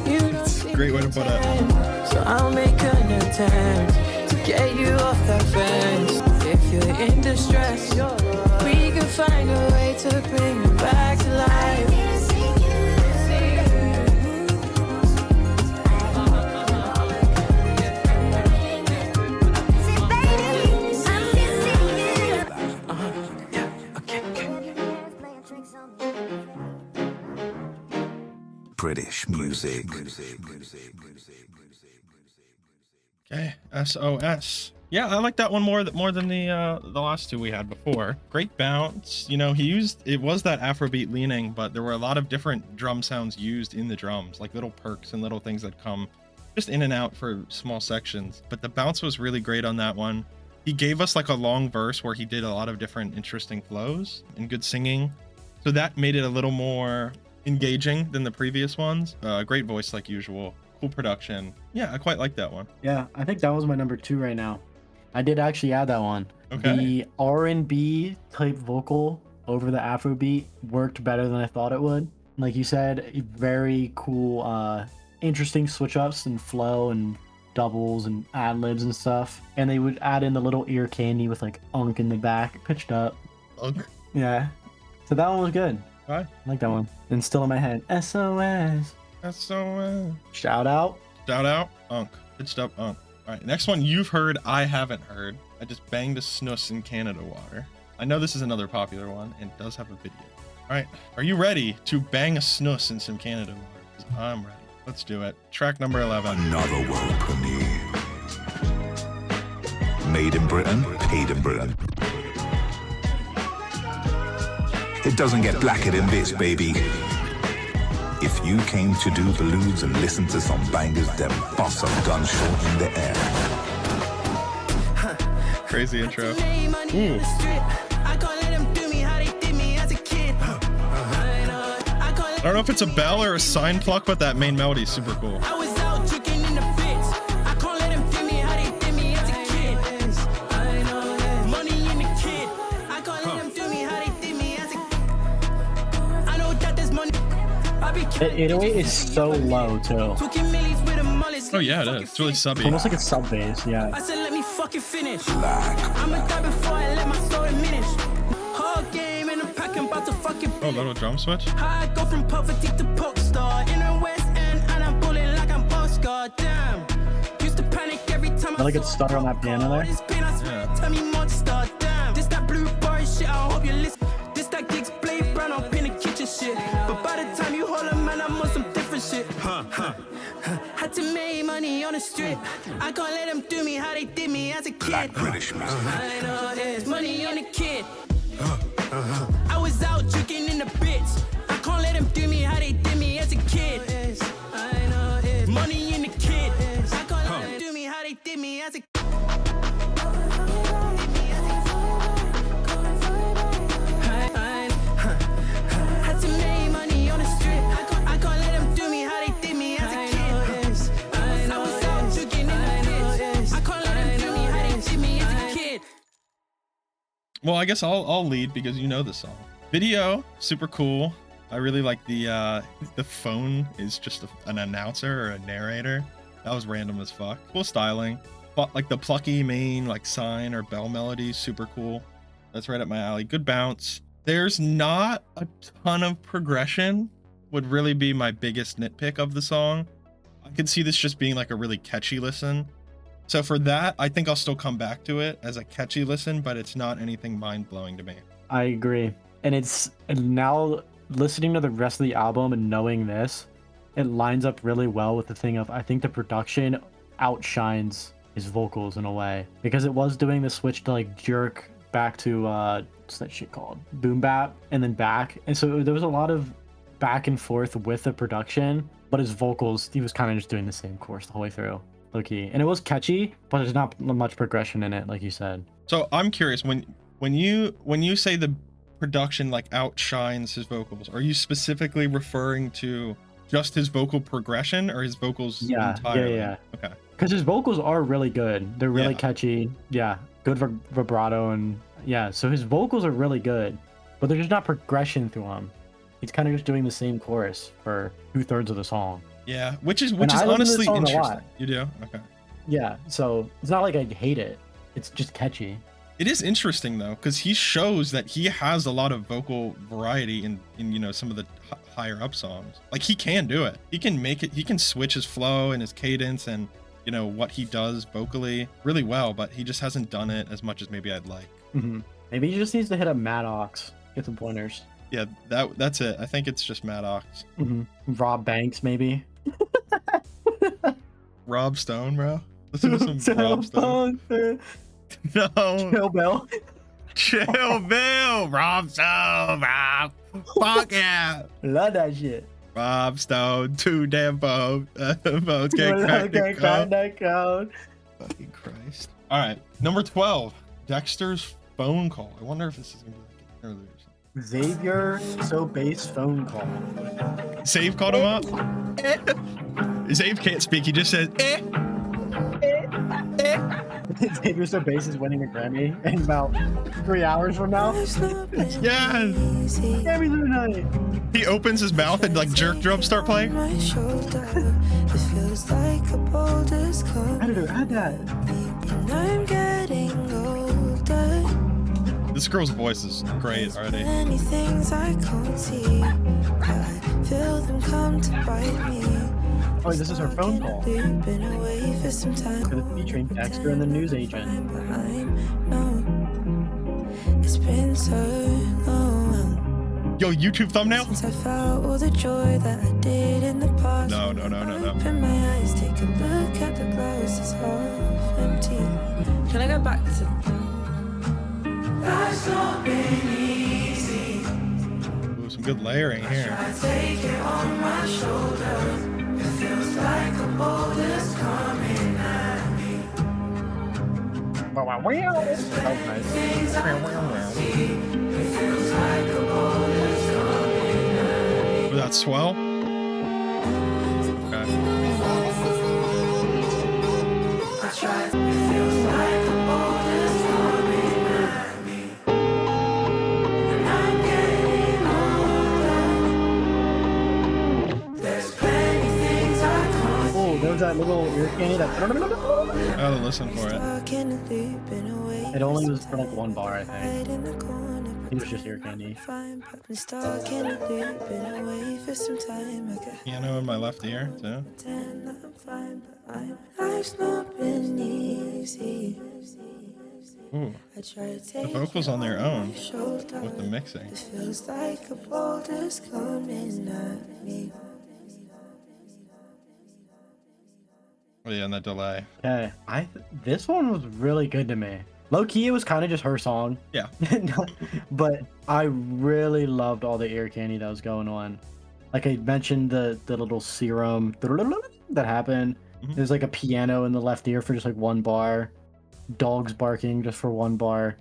it's a great way to put it. So I'll make an attempt to get you off that fence. If you're in distress, we can find a way to bring you back to life. British music. Okay, SOS. Yeah, I like that one more than the last two we had before. Great bounce. You know, it was that Afrobeat leaning, but there were a lot of different drum sounds used in the drums, like little perks and little things that come just in and out for small sections. But the bounce was really great on that one. He gave us like a long verse where he did a lot of different interesting flows and good singing. So that made it a little more engaging than the previous ones. Great voice like usual. Cool production. Yeah, I quite like that one. Yeah, I think that was my number 2 right now. I did actually add that one. Okay. The R&B type vocal over the Afrobeat worked better than I thought it would. Like you said, very cool, interesting switch ups and flow and doubles and ad libs and stuff. And they would add in the little ear candy with like unk in the back, pitched up. Unk. Yeah. So that one was good. Hi. I like that one. And still in my head. SOS. SOS. Shout out. Shout out. Unk. Pitched up unk. All right, next one you've heard, I haven't heard. I just banged a snus in Canada water. I know this is another popular one and it does have a video. All right, are you ready to bang a snus in some Canada water? 'Cause I'm ready. Let's do it. Track number 11. Another world premiere. Made in Britain, paid in Britain. It doesn't get blacker than this, baby. If you came to do balloons and listen to some bangers, then bust a gunshot in the air. Crazy intro. I don't know if it's a bell or a sign pluck, but that main melody is super cool. The 808 is so low too. Oh yeah, it is. It's really subby. Almost like a sub bass, yeah. I said, let me fucking finish. I'ma die before I let my soul diminish. Whole game and I'm packing, about to fucking Oh, little drum switch. I go from poverty to pop star in the West End, and I'm bullying like I'm boss. God damn. Used to panic every time I like it stutter on that piano there. Yeah. Tell me monster, damn. This that blue bar shit, I hope you listen. This that gigs blade brown up in the kitchen shit. But by the time you hold a man, I'm on some different shit. Had to make money on the strip. I can't let them do me how they did me as a kid. Black British music. I know it's money on the kid. I was out drinking in the bits. I can't let them do me how they did me as a kid. I know it's money in the kid. I can't let them do me how they did me as a kid. Had to make money on the strip. I can't let them do me how they did me as a kid. I was out drinking in the bits. I can't let them do me how they did me as a kid. Well, I guess I'll lead because you know the song. Video, super cool. I really like the phone is just an announcer or a narrator. That was random as fuck. Cool styling. But like the plucky main like sign or bell melody, super cool. That's right up my alley. Good bounce. There's not a ton of progression, would really be my biggest nitpick of the song. I could see this just being like a really catchy listen. So for that, I think I'll still come back to it as a catchy listen, but it's not anything mind-blowing to me. I agree. And it's now listening to the rest of the album and knowing this, it lines up really well with the thing of I think the production outshines his vocals in a way, because it was doing the switch to like jerk back to what's that shit called, boom bap, and then back, and so there was a lot of back and forth with the production, but his vocals, he was kind of just doing the same course the whole way through, low key, and it was catchy, but there's not much progression in it, like you said. So I'm curious, when you say the production like outshines his vocals, are you specifically referring to just his vocal progression or his vocals entirely? Yeah. Okay. Because his vocals are really good. They're really Yeah. catchy. Yeah. Good vibrato and yeah. So his vocals are really good, but there's just not progression through them. He's kind of just doing the same chorus for 2/3 of the song. Yeah, which is I listen to this honestly song a interesting. lot. You do? Okay. Yeah. So it's not like I hate it. It's just catchy. It is interesting though, because he shows that he has a lot of vocal variety in you know some of the higher up songs. Like he can do it. He can make it. He can switch his flow and his cadence and you know what he does vocally really well, but he just hasn't done it as much as maybe I'd like. Mm-hmm. Maybe he just needs to hit up Maddox, get some pointers. Yeah, that's it. I think it's just Maddox. Mm-hmm. Rob Banks, maybe. Rob Stone, bro. Listen to some Rob Stone. No. Chill Bill. Chill Bill. Rob Stone. Rob. Fuck yeah. Love that shit. Rob Stone. Too damn phone. Phones can't crack the code. Fucking Christ. All right. Number 12. Dexter's phone call. I wonder if this is going to be like earlier or something. Xavier So Bass phone call. Save called him up. Zave can't speak. He just says, eh. Xavier So Bass is winning a Grammy in about 3 hours from now. Yes. Grammys tonight. He opens his mouth and like jerk drums start playing. Editor, add that. I'm getting older. This girl's voice is great already. Many things I can't see. I feel them come to bite me. Oh, this is her phone call. We've been away for some time. Featuring Dexter and the news agent. It's been so long. Yo, YouTube thumbnail? Since I felt all the joy that I did in the past. No. Open my eyes, take a look at the glass, it's half empty. Can I go back to? Life's not been easy. Ooh, some good layering here. I take it on my shoulders. It feels like a boulder's coming at me. That was nice. Things I can't see. It feels like a boulder's coming at me. Was that swell? Okay. I tried. It feels like a boulder's coming at me. And I'm getting older. There's plenty things I can't Oh, there's that little ear candy that. I gotta listen for it. It only was for like 1 bar, I think. It was just ear candy. Piano in my left ear, too. Life's not been easy. Ooh. The vocals on their own with the mixing. It feels like a boulder's coming at me. Oh yeah, and that delay. Okay, this one was really good to me. Low key, it was kind of just her song. Yeah. But I really loved all the ear candy that was going on. Like I mentioned, the little serum that happened. Mm-hmm. There's like a piano in the left ear for just like 1 bar. Dogs barking just for 1 bar.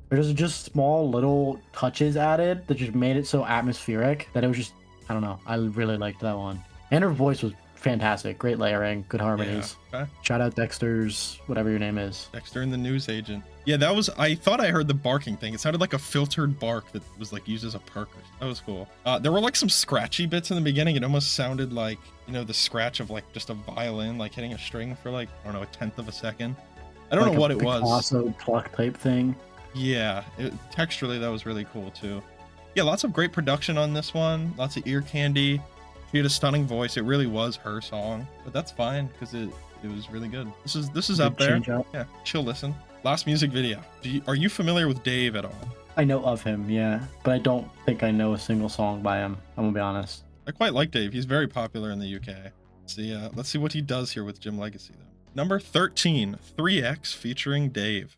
There's just small little touches added that just made it so atmospheric that it was just, I don't know. I really liked that one. And her voice was fantastic. Great layering, good harmonies. Yeah. Okay. Shout out Dexter's, whatever your name is. Dexter and the news agent. Yeah, that was, I thought I heard the barking thing. It sounded like a filtered bark that was like used as a perk. That was cool. There were like some scratchy bits in the beginning. It almost sounded like, you know, the scratch of like just a violin, like hitting a string for like, I don't know, 1/10 of a second. I don't know what it was. Also pluck type thing. Yeah, texturally that was really cool too. Yeah, lots of great production on this one. Lots of ear candy. She had a stunning voice. It really was her song, but that's fine because it was really good. This is up there. Yeah, chill listen. Last music video. Are you familiar with Dave at all? I know of him, yeah, but I don't think I know a single song by him. I'm gonna be honest. I quite like Dave. He's very popular in the UK. Let's see what he does here with Jim Legxacy though. Number 13, 3X featuring Dave.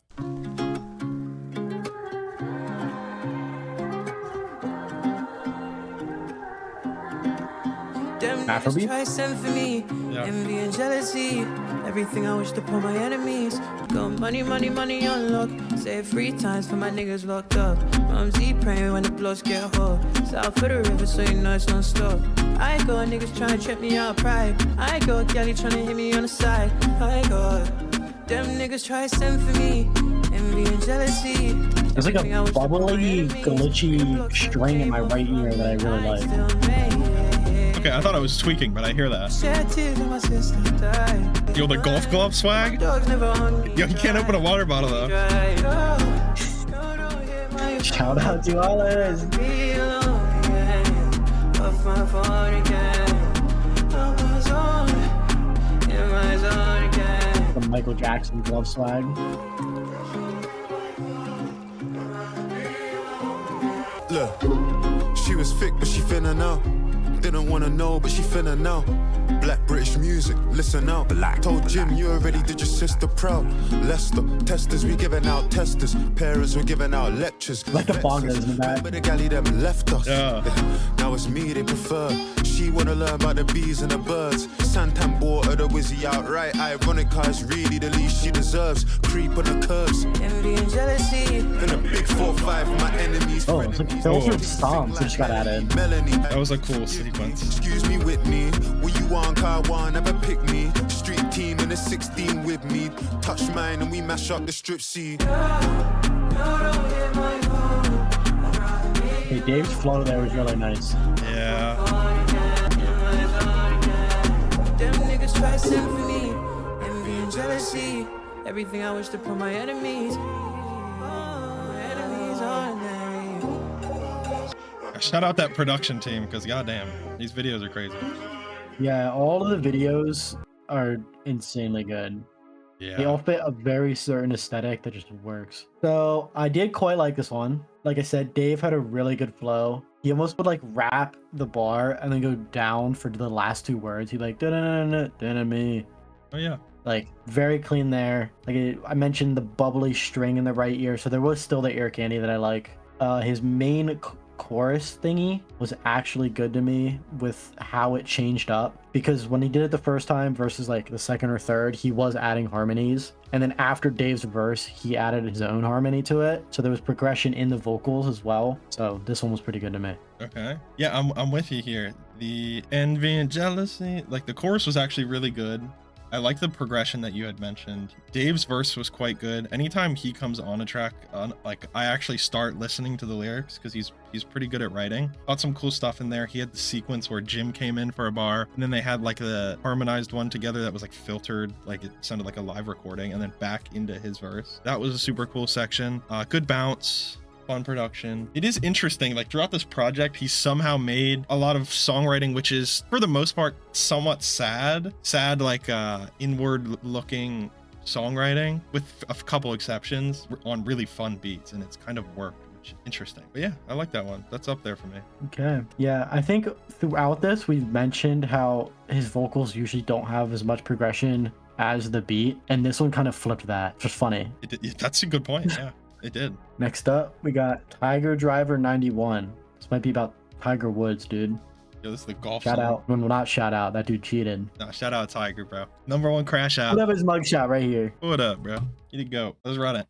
Afrobeat? Try send for me, envy and jealousy. Everything I wished upon my enemies. Got money on lock. Save 3 times for my niggas locked up. Mumsy praying when the bloods get hot. South of the river, so you know it's non-stop. I got niggas trying to trip me out of pride. I got galley trying to hit me on the side. I got them niggas try send for me, envy and jealousy. There's like a bubbly, glitchy string in my right ear that I really like. Okay, I thought I was tweaking, but I hear that. Yo, the golf glove swag? Yo, you can't open a water bottle though. Shout out to all of us. The Michael Jackson glove swag. Look, she was thick, but she finna know. Didn't wanna know, but she finna know. Black British music, listen out. Black. Told Jim you already did your sister proud. Leicester, testers, we giving out testers. Parents, we giving out lectures. Like the bongos in the back. But the galley them left us. Yeah. Now it's me they prefer. She wanna learn about the bees and the birds. Santan bought her the Wizzy outright. Ironic, cause really the least she deserves. Creep on the curves. Envy and jealousy. And a big 4-5 for my enemies. Oh, it's like filtered songs that just got added. Melanie. That was a cool sequence. Excuse me, Whitney. Will you want car one? Never pick me. Street team in the 16 with me. Touch mine and we mash up the strip C. Hey, Dave's flow there was really nice. Yeah. Them niggas try symphony. Envy and jealousy. Everything I wish to put my enemies. My enemies on there. Shout out that production team, because goddamn, these videos are crazy. Yeah, all of the videos are insanely good. They all Yeah. fit a very certain aesthetic that just works. So I did quite like this one. Like I said, Dave had a really good flow. He almost would like rap the bar and then go down for the last two words. He'd like da me. Oh yeah. Like very clean there. Like I mentioned the bubbly string in the right ear, so there was still the ear candy that I like. His main chorus thingy was actually good to me with how it changed up, because when he did it the first time versus like the second or third, he was adding harmonies, and then after Dave's verse he added his own harmony to it, so there was progression in the vocals as well. So this one was pretty good to me. Okay. Yeah, I'm with you here. The envy and jealousy, like the chorus was actually really good. I like the progression that you had mentioned. Dave's verse was quite good. Anytime he comes on a track, like I actually start listening to the lyrics because he's pretty good at writing. Got some cool stuff in there. He had the sequence where Jim came in for a bar, and then they had like the harmonized one together that was like filtered, like it sounded like a live recording, and then back into his verse. That was a super cool section. Good bounce. Fun production. It is interesting, like throughout this project he somehow made a lot of songwriting which is for the most part somewhat sad like inward looking songwriting, with a couple exceptions, on really fun beats, and it's kind of worked, which is interesting. But yeah, I like that one. That's up there for me. Okay. Yeah, I think throughout this we've mentioned how his vocals usually don't have as much progression as the beat, and this one kind of flipped that. It's just funny. That's a good point. Yeah. It did. Next up, we got Tiger Driver 91. This might be about Tiger Woods, dude. Yo, this is the golf Shout song. out. Well, not shout out. That dude cheated. Nah, shout out Tiger, bro. Number one crash out. Put up his mugshot right here. What up, bro? You to go. Let's run it.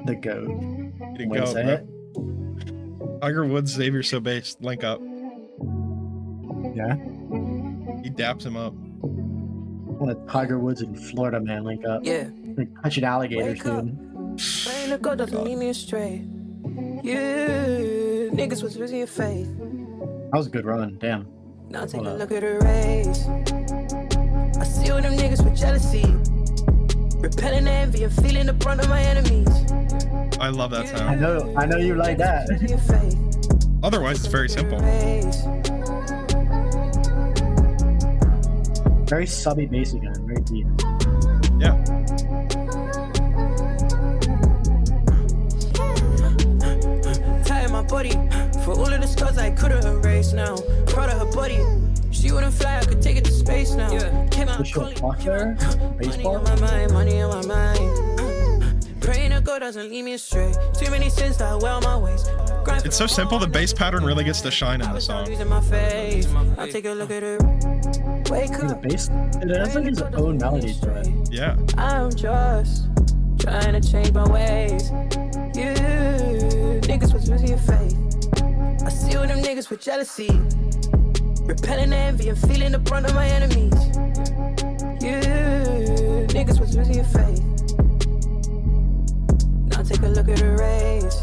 The GOAT. You to Wanna go, say bro. it? Tiger Woods, Xavier Sobase, link up. Yeah. He daps him up. Want a Tiger Woods and Florida man link up. Yeah. Like touching alligators, Wake up. dude. Praying to God doesn't lead me astray. You niggas was losing your faith. That was a good run. Damn. Now take Hold a up. look at the race. I see all them niggas with jealousy. Repelling envy and feeling the brunt of my enemies. I love that I sound. know you like that. Losing your faith. Otherwise, it's very simple. Race. Very subby bass again. Very deep. Yeah. Tired my body for all of the scars I couldn't erase now. Proud of her body. She wouldn't fly, I could take it to space now. Came out Was she a fuck there? money Baseball? on my mind, money on my mind. Praying to God doesn't lead me astray. Too many sins that I wear on my waist. Grind It's so simple. The bass pattern really gets to shine in the song. losing my face. I'll take a look at her. Wake The up. bass, it has like his own melody to it. Yeah. I'm just trying to change my ways. You niggas was losing your faith. I see all them niggas with jealousy. Repelling envy and feeling the brunt of my enemies. You niggas was losing your faith. Now take a look at the race.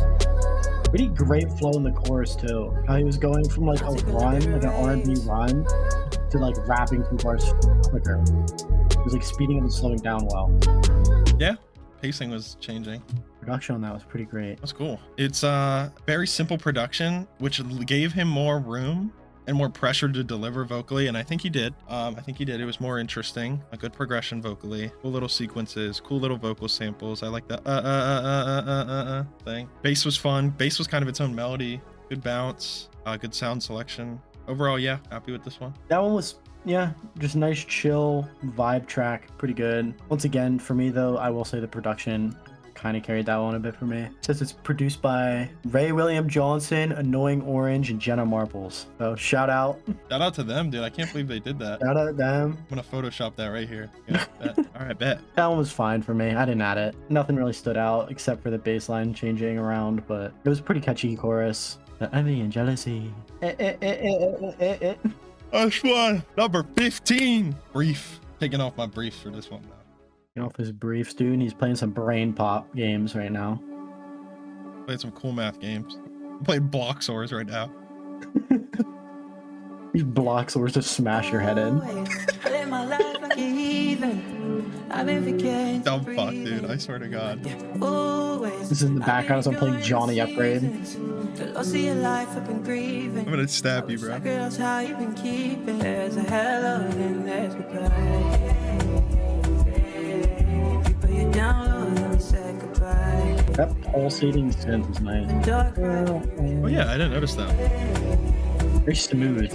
Pretty great flow in the chorus too. How he was going from like a run, like an R&B run, to like rapping 2 bars quicker. It was like speeding up and slowing down well. Yeah. Pacing was changing. Production on that was pretty great. That's cool. It's very simple production, which gave him more room and more pressure to deliver vocally, and I think he did. It was more interesting. A good progression vocally, cool little sequences, cool little vocal samples. I like the thing. Bass was fun. Bass was kind of its own melody. Good bounce. Good sound selection. overall, yeah, happy with this one. That one was, yeah, just nice, chill vibe track. Pretty good. Once again, for me, though, I will say the production kind of carried that one a bit for me. It says it's produced by Ray William Johnson, Annoying Orange, and Jenna Marbles. So shout out. Shout out to them, dude. I can't believe they did that. Shout out them. I'm gonna Photoshop that right here. Yeah, bet. All right, bet. That one was fine for me. I didn't add it. Nothing really stood out except for the bass line changing around, but it was a pretty catchy chorus. Envy and jealousy. That's one. Number 15. Brief. Taking off my briefs for this one now. Off his briefs, dude. He's playing some brain pop games right now. Playing some cool math games. I'm playing block swords right now. These block swords just smash your head in. Dumb fuck, dude. I swear to God. This is in the background as I'm playing Johnny Upgrade. I'm gonna stab you, bro. That pulsating synth is nice. Oh yeah, I didn't notice that. Very smooth.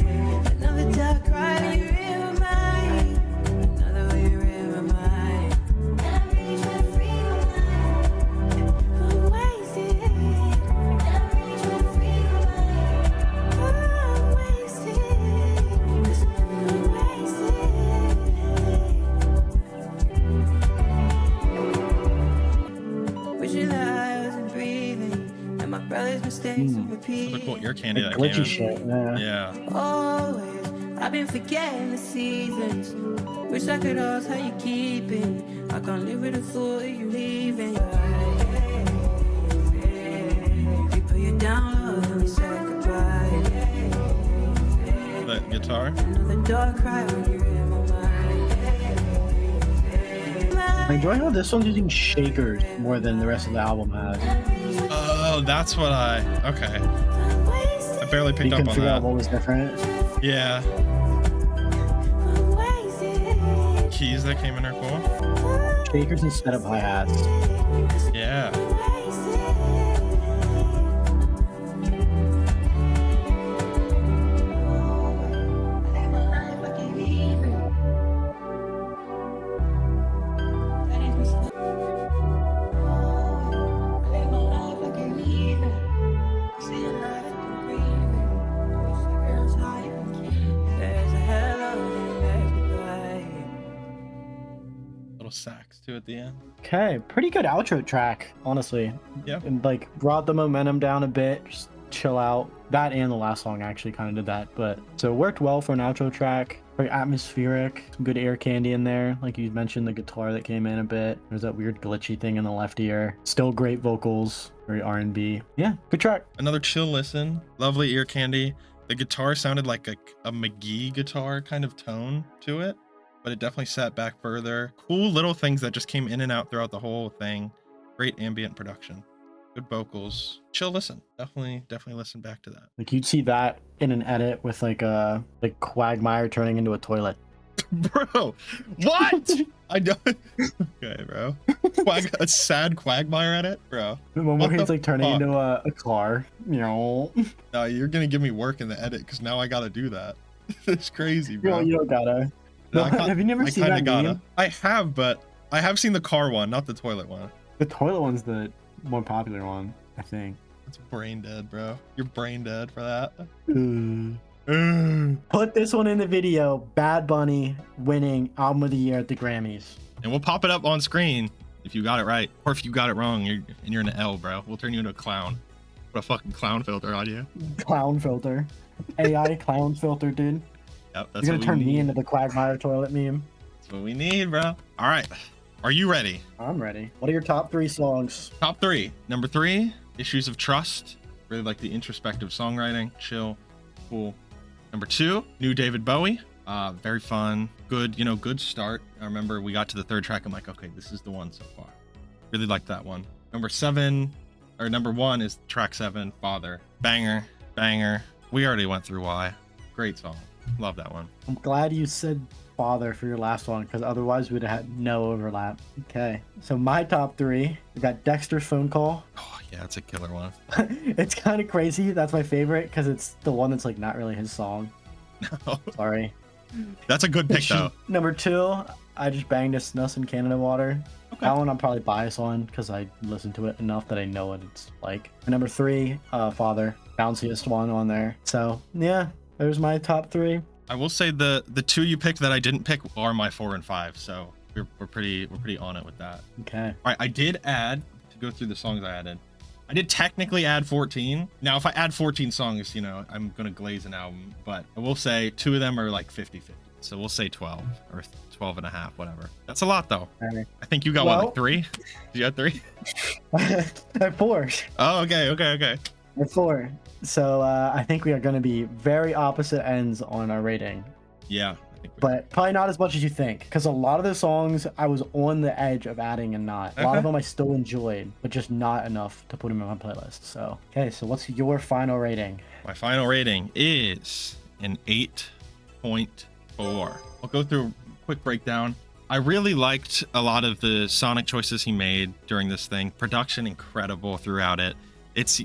Another cool ear candy that glitchy came in. shit, yeah. Yeah. Always, I've been forgetting the seasons. Wish I could ask how you keeping. I can't live with the thought of you leaving. We put you down low and we said goodbye. That guitar. Another dark cry when you're in my mind. I enjoy how this one's using shakers more than the rest of the album has. Oh, that's what okay. I barely picked You up can on figure out that. what was different. Yeah. Keys that came in are cool. Shakers instead of hi-hats. Yeah. Little sax too at the end. Okay, pretty good outro track, honestly. Yeah. And like brought the momentum down a bit, just chill out. That and the last song actually kind of did that, but so it worked well for an outro track. Very atmospheric, some good ear candy in there. Like you mentioned, the guitar that came in a bit. There's that weird glitchy thing in the left ear. Still great vocals, very R&B. Yeah, good track. Another chill listen. Lovely ear candy. The guitar sounded like a McGee guitar kind of tone to it, but it definitely sat back further. Cool little things that just came in and out throughout the whole thing. Great ambient production. Good vocals. Chill listen. Definitely listen back to that. Like you'd see that in an edit with like Quagmire turning into a toilet. Bro, what? I don't. Okay, bro. A sad Quagmire at it, bro. The one where he's like turning into a car. You know. No, you're gonna give me work in the edit because now I gotta do that. It's crazy, bro. You don't gotta. No, Have you never seen that meme? I have, but I have seen the car one, not the toilet one. The toilet one's the more popular one, I think. It's brain dead, bro. You're brain dead for that. Put this one in the video. Bad Bunny winning album of the year at the Grammys. And we'll pop it up on screen if you got it right, or if you got it wrong, you're an L, bro. We'll turn you into a clown. Put a fucking clown filter on you. Clown filter. AI clown filter, dude. Yep, that's You're what gonna turn we me need. into the Quagmire toilet meme. That's what we need, bro. All right, are you ready? I'm ready. What are your top 3 songs? Top 3. Number 3, Issues of Trust. Really like the introspective songwriting. Chill, cool. Number 2, New David Bowie. Very fun. Good, good start. I remember we got to the 3rd track. I'm like, okay, this is the one so far. Really like that one. Number 1 is track 7, Father. Banger. We already went through why. Great song. Love that one. I'm glad you said Father for your last one, because otherwise we'd have had no overlap. Okay, so my top 3, we got Dexter's Phone Call. Oh yeah, it's a killer one. It's kind of crazy. That's my favorite because it's the one that's like not really his song. No. Sorry. That's a good pick though. Number 2, I just banged a snus in Canada Water. Okay. That one I'm probably biased on because I listened to it enough that I know what it's like. And number 3, Father, bounciest one on there. So yeah, there's my top 3. I will say the 2 you picked that I didn't pick are my 4 and 5. So we're pretty on it with that. Okay. All right, I did add, to go through the songs I added, I did technically add 14. Now, if I add 14 songs, you know, I'm going to glaze an album, but I will say 2 of them are like 50-50. So we'll say 12 or 12 and a half, whatever. That's a lot though. Right. I think you got what, like 3? Did you have 3? I have 4. Oh, okay. I have 4. So I think we are going to be very opposite ends on our rating. Yeah. But probably not as much as you think, because a lot of the songs I was on the edge of adding and not. A lot of them I still enjoyed, but just not enough to put them in my playlist. So, okay, so what's your final rating? My final rating is an 8.4. I'll go through a quick breakdown. I really liked a lot of the sonic choices he made during this thing. Production incredible throughout it.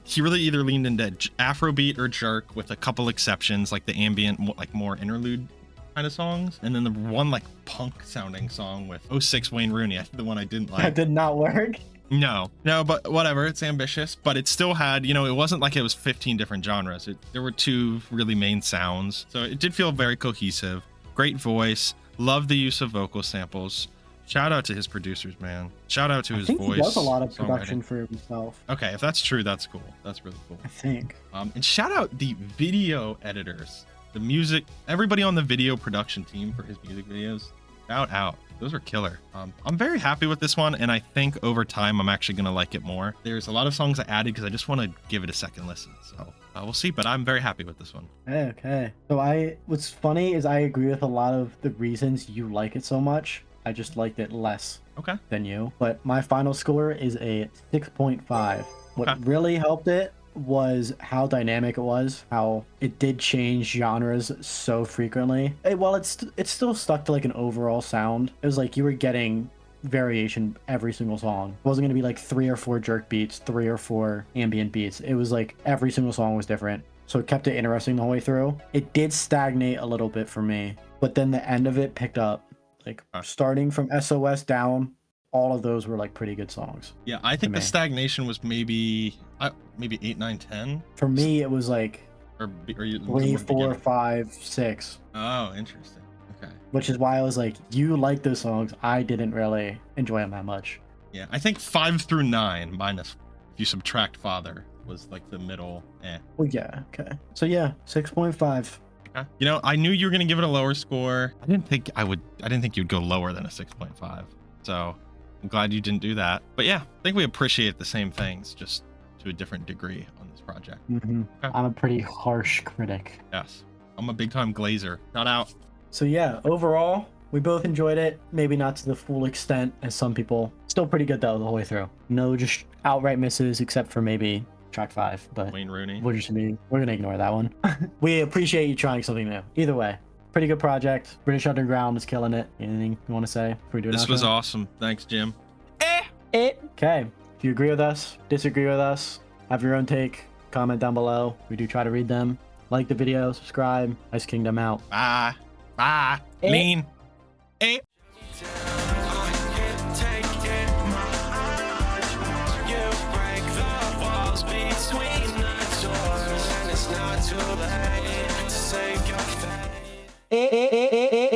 He really either leaned into Afrobeat or jerk, with a couple exceptions, like the ambient, like more interlude kind of songs, and then the one like punk sounding song with 06 Wayne Rooney, I think the one I didn't like. That did not work. No, but whatever, it's ambitious, but it still had, you know, it wasn't like it was 15 different genres. There were 2 really main sounds, so it did feel very cohesive. Great voice, love the use of vocal samples. Shout out to his producers, man. Shout out to his voice. He does a lot of production for himself. Okay, if that's true, that's cool. That's really cool. I think. And shout out the video editors, the music, everybody on the video production team for his music videos. Shout out. Those are killer. I'm very happy with this one, and I think over time I'm actually gonna like it more. There's a lot of songs I added because I just want to give it a second listen. So we'll see, but I'm very happy with this one. Okay. So what's funny is I agree with a lot of the reasons you like it so much. I just liked it less than you. But my final score is a 6.5. What really helped it was how dynamic it was, how it did change genres so frequently. While it's still stuck to like an overall sound, it was like you were getting variation every single song. It wasn't going to be like 3 or 4 jerk beats, 3 or 4 ambient beats. It was like every single song was different. So it kept it interesting the whole way through. It did stagnate a little bit for me, but then the end of it picked up. Like starting from SOS down, all of those were like pretty good songs. Yeah, I think the stagnation was maybe 8, 9, 10. For me, it was like or 3, 4, 5, 6. Oh, interesting. Okay. Which is why I was like, you like those songs. I didn't really enjoy them that much. Yeah, I think 5 through 9 minus if you subtract Father was like the middle. Well, yeah. Okay. So yeah, 6.5. You know, I knew you were gonna give it a lower score. I didn't think you'd go lower than a 6.5. So I'm glad you didn't do that. But yeah, I think we appreciate the same things, just to a different degree on this project. Mm-hmm. Okay. I'm a pretty harsh critic. Yes, I'm a big time glazer. Not out. So yeah, overall, we both enjoyed it. Maybe not to the full extent as some people. Still pretty good though the whole way through. No just outright misses except for maybe track 5, but Wayne Rooney. We're gonna ignore that one. We appreciate you trying something new. Either way, pretty good project. British Underground is killing it. Anything you want to say before we do it? This was awesome. Thanks, Jim. Okay. If you agree with us, disagree with us, have your own take, comment down below. We do try to read them. Like the video, subscribe. Ice Kingdom out. Bye. Lean. Too late to save your face.